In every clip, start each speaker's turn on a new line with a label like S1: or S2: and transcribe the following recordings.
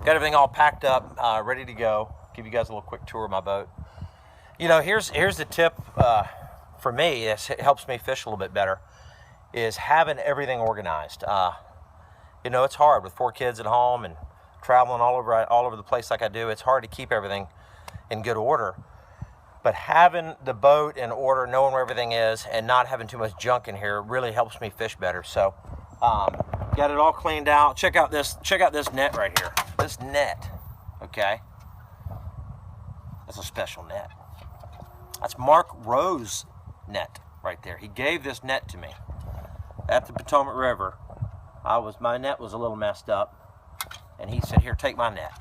S1: Got everything all packed up, ready to go. Give you guys a little quick tour of my boat. You know, here's the tip for me. It helps me fish a little bit better. Is having everything organized. You know, it's hard with 4 kids at home and traveling all over the place like I do. It's hard to keep everything in good order. But having the boat in order, knowing where everything is, and not having too much junk in here really helps me fish better. So, got it all cleaned out. Check out this net right here. This net, okay? That's a special net. That's Mark Rowe's net right there. He gave this net to me at the Potomac River. My net was a little messed up, and he said, "Here, take my net."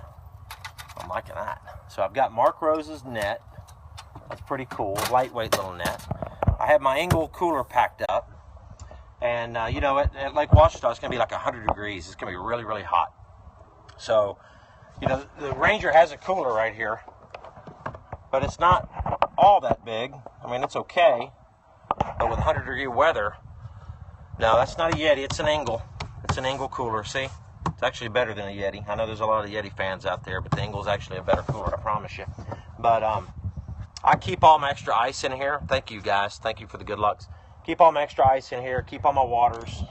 S1: I'm liking that. So I've got Mark Rowe's net. That's pretty cool, lightweight little net. I have my Engel cooler packed up, and you know, at Lake Washita, it's gonna be like 100 degrees. It's gonna be really, really hot. So, you know, the Ranger has a cooler right here, but it's not all that big. I mean, it's okay, but with 100-degree weather, no, that's not a Yeti. It's an Engel. It's an Engel cooler. See, it's actually better than a Yeti. I know there's a lot of Yeti fans out there, but the Engel's actually a better cooler, I promise you. But I keep all my extra ice in here. Thank you, guys. Thank you for the good lucks. Keep all my extra ice in here. Keep all my waters.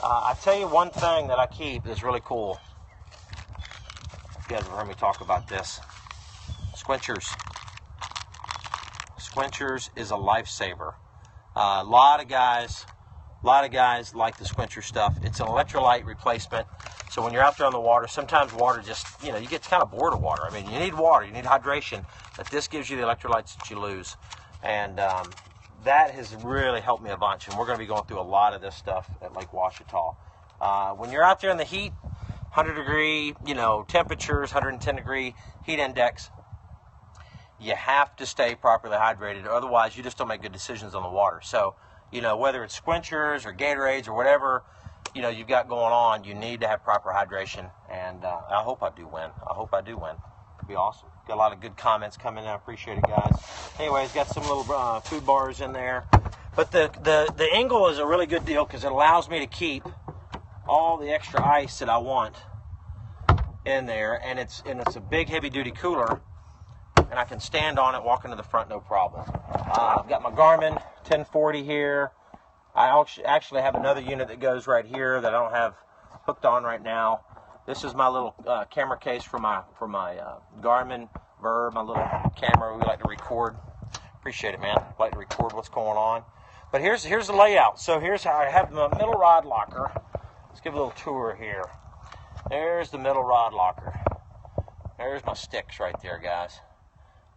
S1: I tell you one thing that I keep that's really cool. You guys have heard me talk about this. Squinchers. Squinchers is a lifesaver. A lot of guys like the squincher stuff. It's an electrolyte replacement. So when you're out there on the water, sometimes water just, you know, you get kind of bored of water. I mean, you need water, you need hydration, but this gives you the electrolytes that you lose. And that has really helped me a bunch. And we're going to be going through a lot of this stuff at Lake Washita. When you're out there in the heat, 100-degree, you know, temperatures, 110-degree heat index, you have to stay properly hydrated. Otherwise, you just don't make good decisions on the water. So, you know, whether it's squinchers or Gatorades or whatever, you know, you've got going on, you need to have proper hydration. And I hope I do win. I hope I do win. It'd be awesome. Got a lot of good comments coming in. I appreciate it, guys. Anyways, got some little food bars in there. But the Engel is a really good deal because it allows me to keep all the extra ice that I want in there. And it's a big, heavy-duty cooler. And I can stand on it, walk into the front, no problem. I've got my Garmin 1040 here. I actually have another unit that goes right here that I don't have hooked on right now. This is my little camera case for my Garmin Verb, my little camera we like to record. Appreciate it, man. Like to record what's going on. But here's the layout. So here's how I have my middle rod locker. Let's give a little tour here. There's the middle rod locker. There's my sticks right there, guys.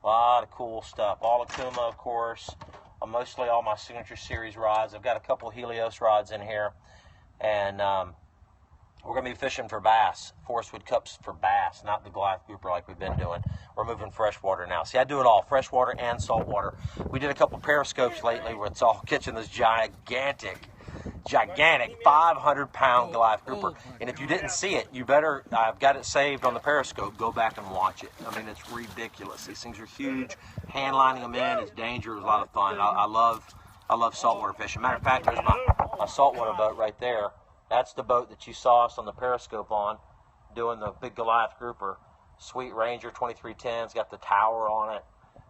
S1: A lot of cool stuff. All Akuma, of course. Mostly all my Signature Series rods. I've got a couple Helios rods in here. And we're going to be fishing for bass. Forrest Wood Cups for bass, not the Goliath grouper like we've been doing. We're moving freshwater now. See, I do it all, freshwater and saltwater. We did a couple periscopes lately where it's all catching this gigantic 500-pound Goliath grouper. And if you didn't see it, you better, I've got it saved on the periscope, go back and watch it. I mean, it's ridiculous. These things are huge. Hand lining them in is dangerous, a lot of fun. I love saltwater fishing. Matter of fact, there's my saltwater boat right there. That's the boat that you saw us on the periscope on, doing the big Goliath grouper. Sweet Ranger 2310, it's got the tower on it.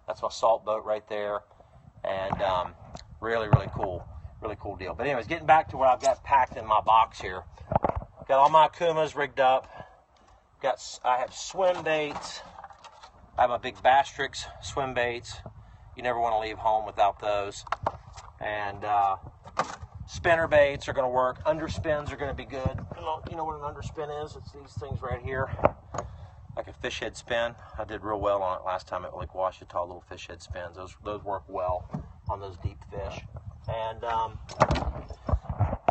S1: That's my salt boat right there. And really, really cool. Really cool deal. But anyways, getting back to what I've got packed in my box here. Got all my Akumas rigged up. I have swim baits. I have my big Bastrix swim baits. You never want to leave home without those. And spinner baits are going to work. Underspins are going to be good. You know what an underspin is? It's these things right here. Like a fish head spin. I did real well on it last time at Lake Washita, little fish head spins. Those work well on those deep fish. And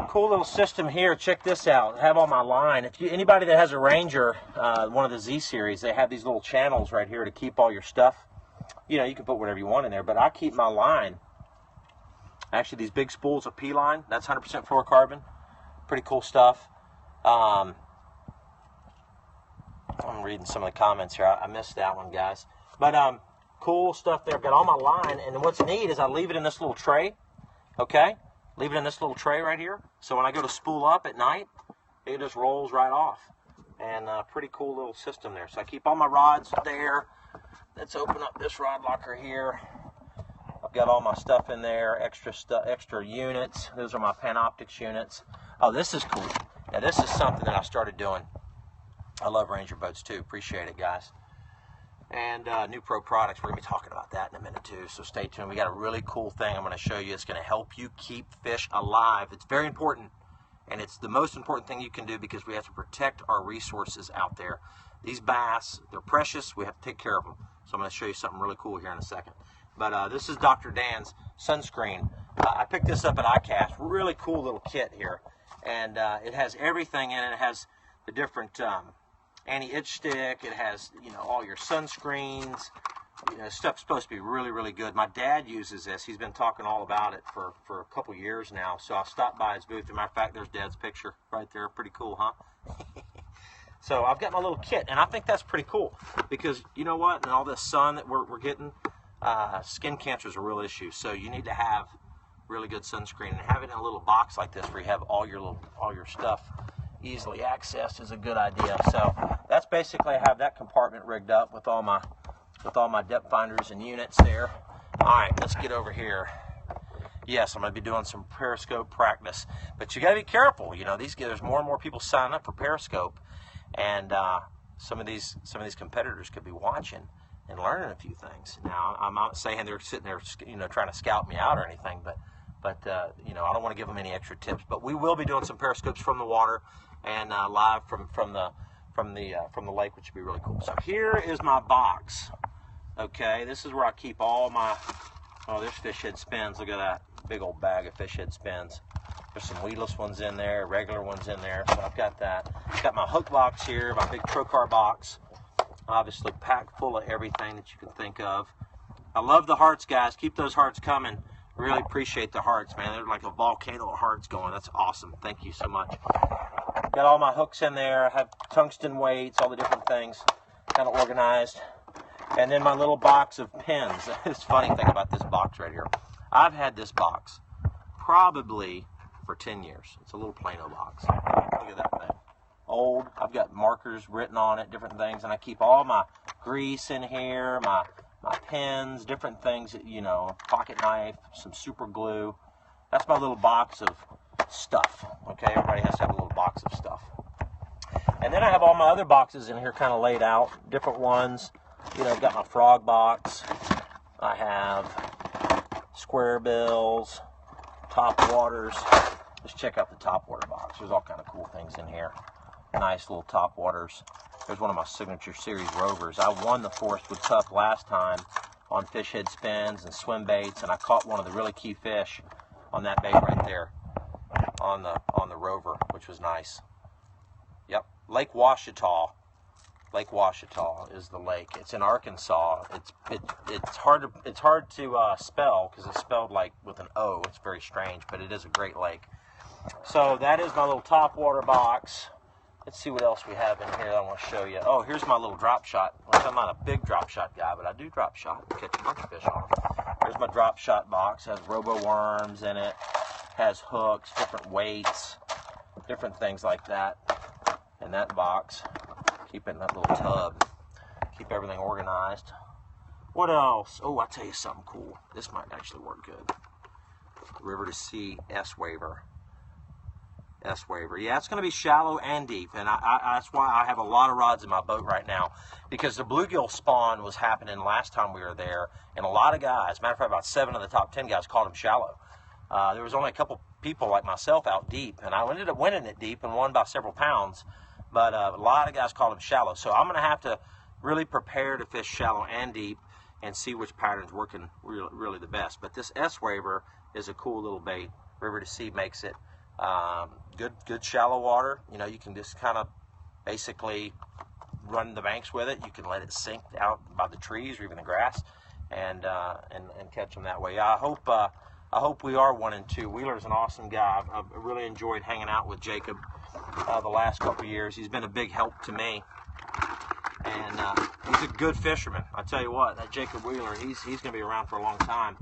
S1: cool little system here. Check this out. I have on my line. If anybody that has a Ranger, one of the Z series, they have these little channels right here to keep all your stuff. You know, you can put whatever you want in there, but I keep my line. Actually, these big spools of P-line, that's 100% fluorocarbon. Pretty cool stuff. I'm reading some of the comments here. I missed that one, guys. But cool stuff there. I've got all my line, and what's neat is I leave it in this little tray. Okay, leave it in this little tray right here. So when I go to spool up at night, it just rolls right off. And pretty cool little system there. So I keep all my rods there. Let's open up this rod locker here. I've got all my stuff in there, extra units. Those are my Panoptix units. Oh, this is cool. Now this is something that I started doing. I love Ranger boats too. Appreciate it, guys. And new pro products. We're going to be talking about that in a minute too, so stay tuned. We got a really cool thing I'm going to show you. It's going to help you keep fish alive. It's very important, and it's the most important thing you can do because we have to protect our resources out there. These bass, they're precious. We have to take care of them. So I'm going to show you something really cool here in a second. But this is Dr. Dan's sunscreen. I picked this up at iCast. Really cool little kit here, and it has everything in it. It has the different anti-itch stick. It has, you know, all your sunscreens. You know, stuff's supposed to be really, really good. My dad uses this. He's been talking all about it for a couple years now. So I stopped by his booth. As a matter of fact, there's Dad's picture right there. Pretty cool, huh? So I've got my little kit, and I think that's pretty cool because you know what? And all this sun that we're getting, skin cancer is a real issue. So you need to have really good sunscreen, and have it in a little box like this where you have all your stuff easily accessed is a good idea. So that's basically, I have that compartment rigged up with all my depth finders and units there. All right, let's get over here. Yes, I'm going to be doing some Periscope practice, but you got to be careful. You know, there's more and more people signing up for Periscope, and some of these competitors could be watching and learning a few things. Now, I'm not saying they're sitting there, you know, trying to scout me out or anything, but you know, I don't want to give them any extra tips. But we will be doing some Periscopes from the water and live from the lake, which would be really cool. So here is my box. Okay, this is where I keep all my, oh, there's fish head spins. Look at that big old bag of fish head spins. There's some weedless ones in there, regular ones in there. So I've got that. I've got my hook box here, my big Trocar box, obviously packed full of everything that you can think of. I love the hearts, guys. Keep those hearts coming. Really appreciate the hearts, man. They're like a volcano of hearts going. That's awesome. Thank you so much. Got all my hooks in there. I have tungsten weights, all the different things kind of organized. And then my little box of pins. It's a funny thing about this box right here. I've had this box probably for 10 years. It's a little Plano box. Look at that thing. Old. I've got markers written on it, different things. And I keep all my grease in here, my pens, different things, that, you know, pocket knife, some super glue. That's my little box of stuff. Okay, everybody has to have a little box of stuff. And then I have all my other boxes in here kind of laid out, different ones. You know, I've got my frog box. I have square bills, top waters. Just check out the top water box. There's all kind of cool things in here. Nice little top waters. There's one of my signature series rovers. I won the Forrest with Tough last time on fish head spins and swim baits, and I caught one of the really key fish on that bait right there on the rover, which was nice. Yep, Lake Washita. Lake Washita is the lake. It's in Arkansas. It's hard to spell because it's spelled like with an O. It's very strange, but it is a great lake. So that is my little top water box. Let's see what else we have in here that I want to show you. Oh, here's my little drop shot. Well, I'm not a big drop shot guy, but I do drop shot. Catch a bunch of fish on them. Here's my drop shot box. It has robo worms in it. Has hooks, different weights, different things like that in that box. Keep it in that little tub. Keep everything organized. What else? Oh, I'll tell you something cool. This might actually work good. River to Sea S-Waver. S-Waver. Yeah, it's going to be shallow and deep, and that's why I have a lot of rods in my boat right now, because the bluegill spawn was happening last time we were there, and a lot of guys, matter of fact, about 7 of the top 10 guys called them shallow. There was only a couple people like myself out deep, and I ended up winning it deep and won by several pounds, but a lot of guys called them shallow. So I'm going to have to really prepare to fish shallow and deep and see which pattern's working really the best. But this S-Waver is a cool little bait. River to Sea makes it. Good shallow water. You know, you can just kind of basically run the banks with it. You can let it sink out by the trees or even the grass, and catch them that way. I hope we are 1 and 2. Wheeler's an awesome guy. I've really enjoyed hanging out with Jacob the last couple of years. He's been a big help to me, and he's a good fisherman. I tell you what, that Jacob Wheeler, he's going to be around for a long time.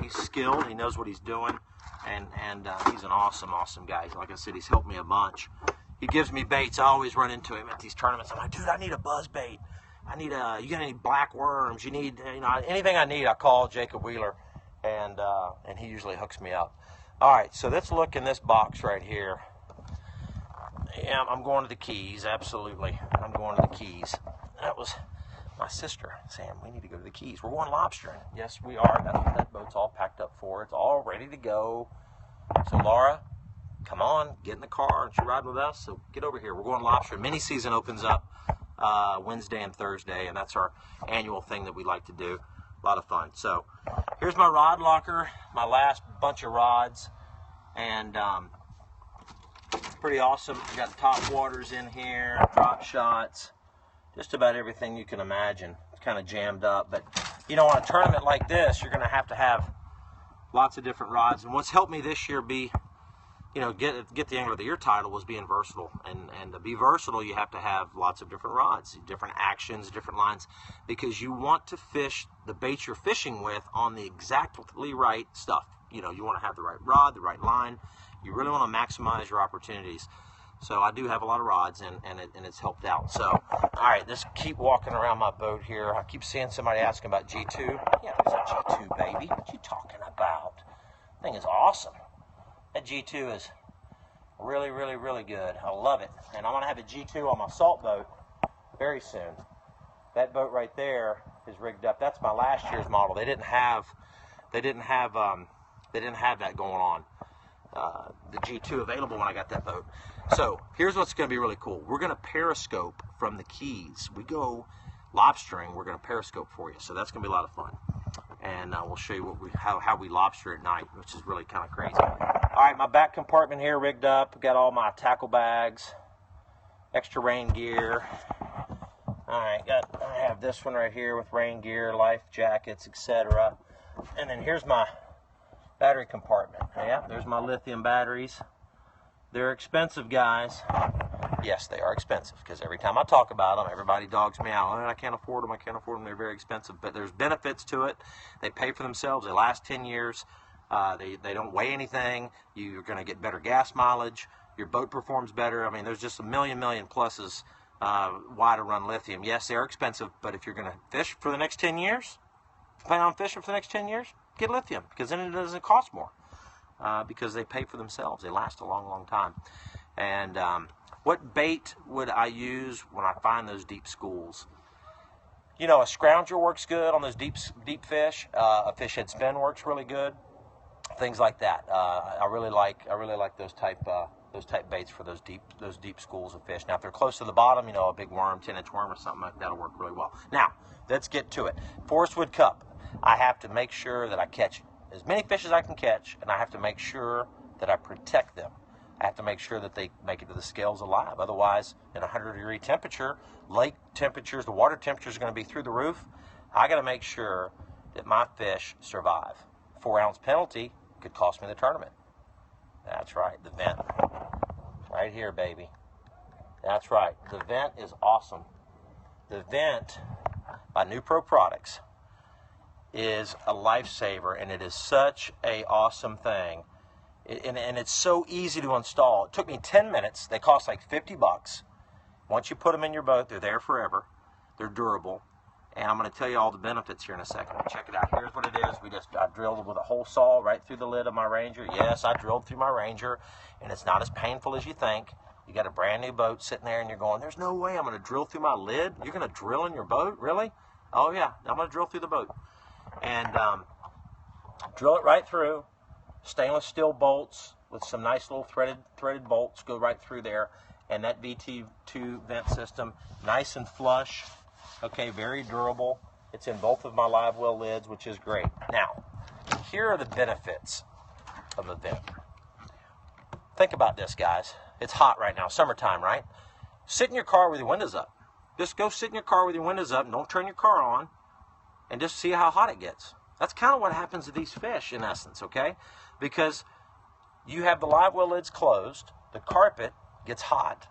S1: He's skilled. He knows what he's doing. And he's an awesome guy. Like I said, he's helped me a bunch. He gives me baits. I always run into him at these tournaments. I'm like, dude, I need a buzz bait. I need you got any black worms? You need, anything I need, I call Jacob Wheeler, and he usually hooks me up. All right, so let's look in this box right here. Yeah, I'm going to the Keys, absolutely. I'm going to the Keys. That was my sister, Sam. We need to go to the Keys. We're going lobstering. Yes, we are. That's what that boat's all packed up for. It's all ready to go. So, Laura, come on, get in the car. Aren't you riding with us? So get over here. We're going lobstering. Mini season opens up Wednesday and Thursday, and that's our annual thing that we like to do. A lot of fun. So here's my rod locker, my last bunch of rods, and pretty awesome. We got top waters in here, drop shots, just about everything you can imagine. It's kind of jammed up, but on a tournament like this, you're going to have lots of different rods. And what's helped me this year be, get the Angler of the Year title was being versatile. And to be versatile, you have to have lots of different rods, different actions, different lines, because you want to fish the bait you're fishing with on the exactly right stuff. You want to have the right rod, the right line. You really want to maximize your opportunities. So I do have a lot of rods, and it's helped out. So, all right, let's keep walking around my boat here. I keep seeing somebody asking about G2. Yeah, there's a G2, baby. What you talking about? That thing is awesome. That G2 is really, really, really good. I love it. And I'm going to have a G2 on my salt boat very soon. That boat right there is rigged up. That's my last year's model. They didn't have that going on. The G2 available when I got that boat. So here's what's going to be really cool. We're going to periscope from the Keys. We go lobstering. We're going to periscope for you. So that's going to be a lot of fun. And we'll show you how we lobster at night, which is really kind of crazy. All right, my back compartment here rigged up. Got all my tackle bags, extra rain gear. All right, I have this one right here with rain gear, life jackets, etc. And then here's my battery compartment. Yeah, there's my lithium batteries. They're expensive, guys. Yes, they are expensive, because every time I talk about them, everybody dogs me out. I can't afford them. I can't afford them. They're very expensive. But there's benefits to it. They pay for themselves. They last 10 years. They don't weigh anything. You're going to get better gas mileage. Your boat performs better. I mean, there's just a million pluses why to run lithium. Yes, they are expensive, but if you're going to fish for the next 10 years, plan on fishing for the next 10 years, get lithium, because then it doesn't cost more, because they pay for themselves. They last a long time. And what bait would I use when I find those deep schools? A scrounger works good on those deep fish. A fish head spin works really good. Things like that. I really like those type baits for those deep schools of fish. Now, if they're close to the bottom, a big worm, 10-inch worm or something like that'll work really well. Now, let's get to it. Forrest Wood Cup. I have to make sure that I catch as many fish as I can catch, and I have to make sure that I protect them. I have to make sure that they make it to the scales alive. Otherwise, in a 100-degree temperature, lake temperatures, the water temperature is going to be through the roof. I got to make sure that my fish survive. 4-ounce penalty could cost me the tournament. That's right, the vent. Right here, baby. That's right. The vent is awesome. The vent by New Pro Products is a lifesaver, and it is such a awesome thing. And it's so easy to install. It took me 10 minutes. They cost like $50. Once you put them in your boat, they're there forever. They're durable. And I'm going to tell you all the benefits here in a second. Check it out. Here's what it is. I drilled with a hole saw right through the lid of my Ranger. Yes, I drilled through my Ranger, and it's not as painful as you think. You got a brand new boat sitting there, and you're going, there's no way I'm going to drill through my lid? You're going to drill in your boat? Really? Oh, yeah. I'm going to drill through the boat. And drill it right through. Stainless steel bolts with some nice little threaded bolts go right through there. And that VT2 vent system, nice and flush. Okay, very durable. It's in both of my livewell lids, which is great. Now, here are the benefits of a vent. Think about this, guys. It's hot right now, summertime, right? Sit in your car with your windows up. Just go sit in your car with your windows up and don't turn your car on, and just see how hot it gets. That's kind of what happens to these fish, in essence, okay? Because you have the livewell lids closed, the carpet gets hot,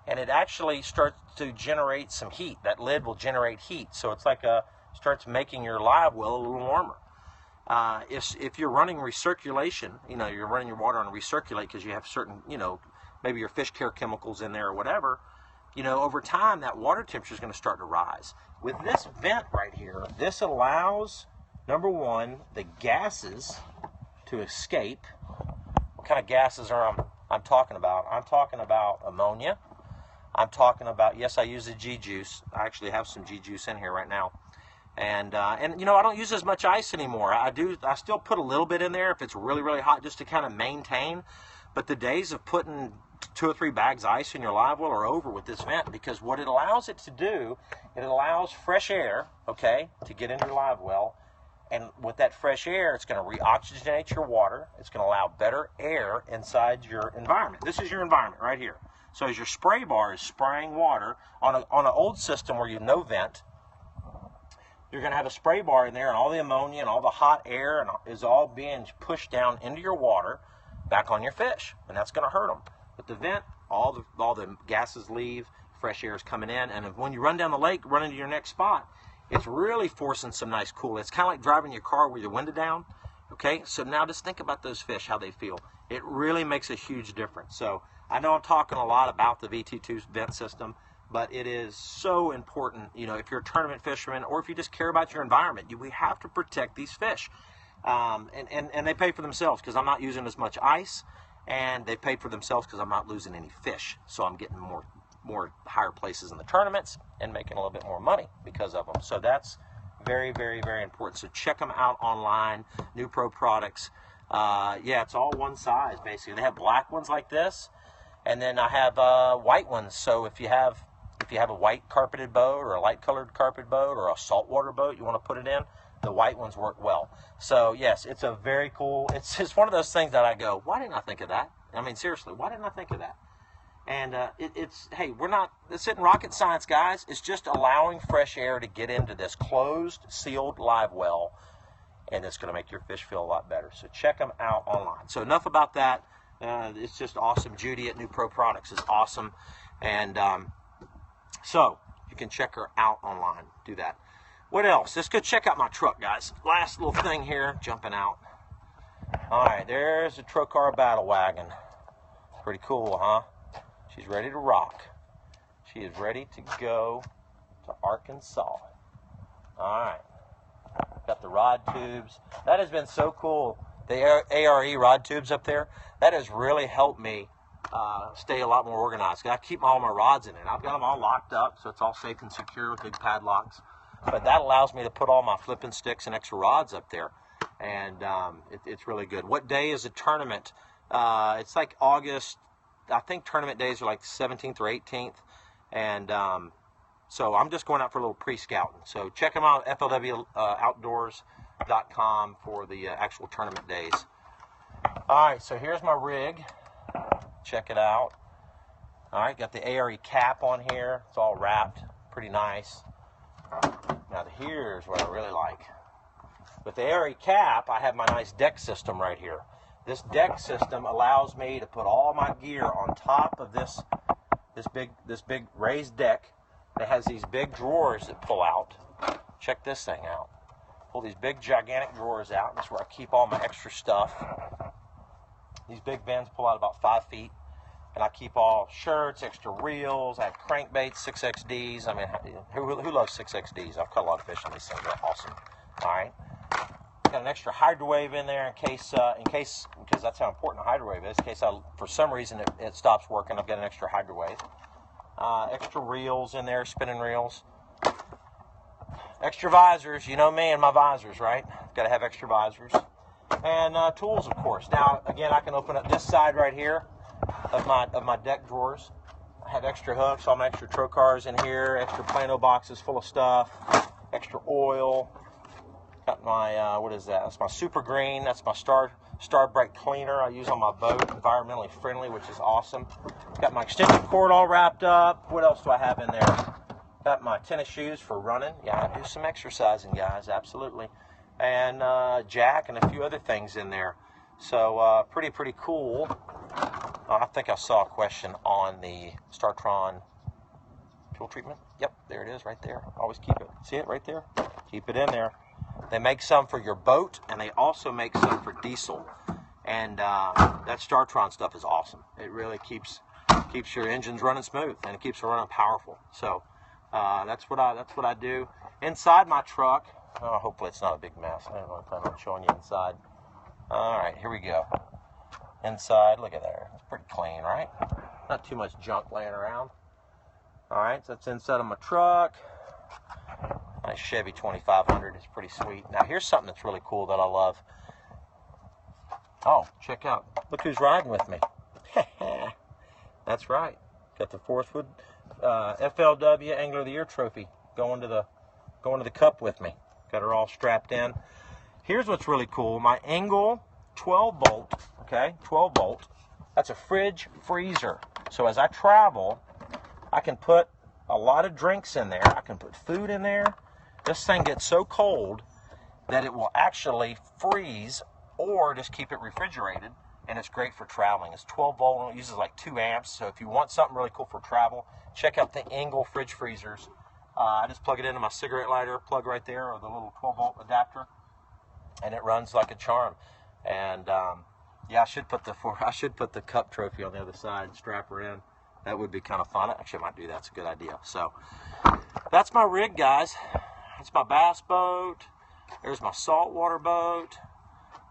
S1: and it actually starts to generate some heat. That lid will generate heat, so it's like starts making your livewell a little warmer. if you're running recirculation, you're running your water on recirculate because you have certain, maybe your fish care chemicals in there or whatever, over time that water temperature is going to start to rise. With this vent right here, this allows, number one, the gases to escape. What kind of gases are I'm talking about? I'm talking about ammonia. I'm talking about, yes, I use the G-juice. I actually have some G-juice in here right now. And I don't use as much ice anymore. I still put a little bit in there if it's really, really hot just to kind of maintain. But the days of putting 2 or 3 bags of ice in your live well are over with this vent, because what it allows it to do, it allows fresh air, okay, to get into your live well. And with that fresh air, it's going to reoxygenate your water. It's going to allow better air inside your environment. This is your environment right here. So as your spray bar is spraying water on an old system where you no vent, you're going to have a spray bar in there, and all the ammonia and all the hot air is all being pushed down into your water back on your fish, and that's going to hurt them. With the vent, all the gases leave, fresh air is coming in, and when you run down the lake, run into your next spot, it's really forcing some nice cool. It's kind of like driving your car with your window down. Okay, so now just think about those fish, how they feel. It really makes a huge difference. So I know I'm talking a lot about the VT2 vent system, but it is so important, if you're a tournament fisherman or if you just care about your environment, we have to protect these fish. And they pay for themselves because I'm not using as much ice, and they pay for themselves because I'm not losing any fish. So I'm getting more higher places in the tournaments and making a little bit more money because of them. So that's very, very, very important. So check them out online, New Pro products. Yeah, it's all one size basically. They have black ones like this, and then I have white ones. So if you have a white carpeted boat or a light colored carpeted boat or a saltwater boat, you want to put it in, the white ones work well. So yes, it's a very cool, it's one of those things that I go, why didn't I think of that? I mean, seriously, why didn't I think of that? And hey, this isn't rocket science, guys. It's just allowing fresh air to get into this closed, sealed live well, and it's going to make your fish feel a lot better. So check them out online. So enough about that. It's just awesome. Judy at New Pro Products is awesome. And so you can check her out online. Do that. What else? Let's go check out my truck, guys. Last little thing here, jumping out. All right, there's the Trocar Battle Wagon. Pretty cool, huh? She's ready to rock. She is ready to go to Arkansas. All right. Got the rod tubes. That has been so cool. The ARE rod tubes up there, that has really helped me stay a lot more organized. I keep all my rods in it. I've got them all locked up, so it's all safe and secure with big padlocks. But that allows me to put all my flipping sticks and extra rods up there. And it's really good. What day is the tournament? It's like August. I think tournament days are like 17th or 18th. And so I'm just going out for a little pre-scouting. So check them out at flwoutdoors.com for the actual tournament days. All right, so here's my rig. Check it out. All right, got the ARE cap on here. It's all wrapped. Pretty nice. Now here's what I really like. With the ARE cap, I have my nice deck system right here. This deck system allows me to put all my gear on top of this big raised deck. It has these big drawers that pull out. Check this thing out. Pull these big gigantic drawers out. That's where I keep all my extra stuff. These big bins pull out about 5 feet. And I keep all shirts, extra reels. I have crankbaits, 6XDs. I mean, who loves 6XDs? I've caught a lot of fish on these things. They're awesome. All right. Got an extra hydrowave in there in case, because that's how important a hydrowave is. In case for some reason it stops working, I've got an extra hydrowave. Extra reels in there, spinning reels. Extra visors. You know me and my visors, right? Got to have extra visors. And tools, of course. Now, again, I can open up this side right here of my deck drawers. I have extra hooks, all my extra trocars in here, extra Plano boxes full of stuff, extra oil. Got my, what is that? That's my Super Green. That's my Star Bright cleaner I use on my boat, environmentally friendly, which is awesome. Got my extension cord all wrapped up. What else do I have in there? Got my tennis shoes for running. Yeah, I do some exercising, guys, absolutely. And jack and a few other things in there. So pretty cool. I think I saw a question on the StarTron fuel treatment. Yep, there it is right there. Always keep it. See it right there? Keep it in there. They make some for your boat, and they also make some for diesel. And that Startron stuff is awesome. It really keeps your engines running smooth, and it keeps them running powerful. So that's what I do inside my truck. Oh, hopefully it's not a big mess. I don't know if I'm showing you inside. All right, here we go. Inside, look at there. It's pretty clean, right? Not too much junk laying around. All right, so that's inside of my truck. My Chevy 2500 is pretty sweet. Now here's something that's really cool that I love. Oh, check out. Look who's riding with me. That's right. Got the Forrest FLW Angler of the Year trophy going to the cup with me. Got her all strapped in. Here's what's really cool. My Engel 12 volt, okay, 12 volt. That's a fridge freezer. So as I travel, I can put a lot of drinks in there. I can put food in there. This thing gets so cold that it will actually freeze or just keep it refrigerated, and it's great for traveling. It's 12 volt and it uses like 2 amps, so if you want something really cool for travel, check out the Engel fridge freezers. I just plug it into my cigarette lighter plug right there, or the little 12 volt adapter, and it runs like a charm. And yeah, I should put the cup trophy on the other side and strap her in. That would be kind of fun. Actually, I might do that. It's a good idea. So that's my rig, guys. That's my bass boat. There's my saltwater boat.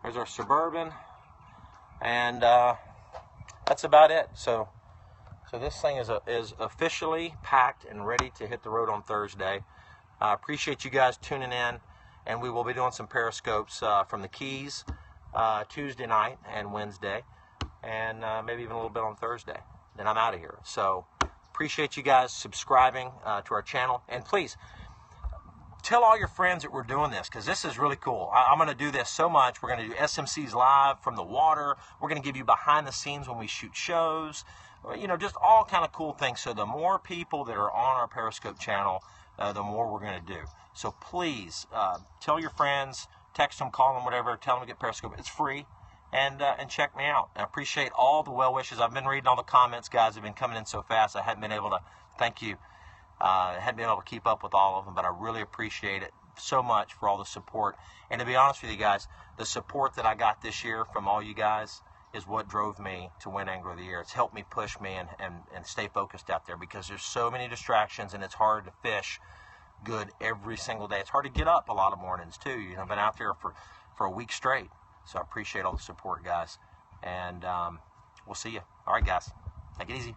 S1: There's our Suburban, and that's about it. So this thing is officially packed and ready to hit the road on Thursday. I appreciate you guys tuning in, and we will be doing some periscopes from the Keys Tuesday night and Wednesday, and maybe even a little bit on Thursday. Then I'm out of here. So appreciate you guys subscribing to our channel, and please tell all your friends that we're doing this, because this is really cool. I'm going to do this so much. We're going to do SMCs live from the water. We're going to give you behind the scenes when we shoot shows. You know, just all kind of cool things. So the more people that are on our Periscope channel, the more we're going to do. So please tell your friends, text them, call them, whatever. Tell them to get Periscope. It's free, and check me out. I appreciate all the well wishes. I've been reading all the comments, guys. Have been coming in so fast. I hadn't been able to. Thank you. I hadn't been able to keep up with all of them, but I really appreciate it so much for all the support. And to be honest with you guys, the support that I got this year from all you guys is what drove me to win Angler of the Year. It's helped me push me and stay focused out there, because there's so many distractions, and it's hard to fish good every single day. It's hard to get up a lot of mornings too. You know, I've been out there for a week straight. So I appreciate all the support, guys. And we'll see you. All right, guys. Take it easy.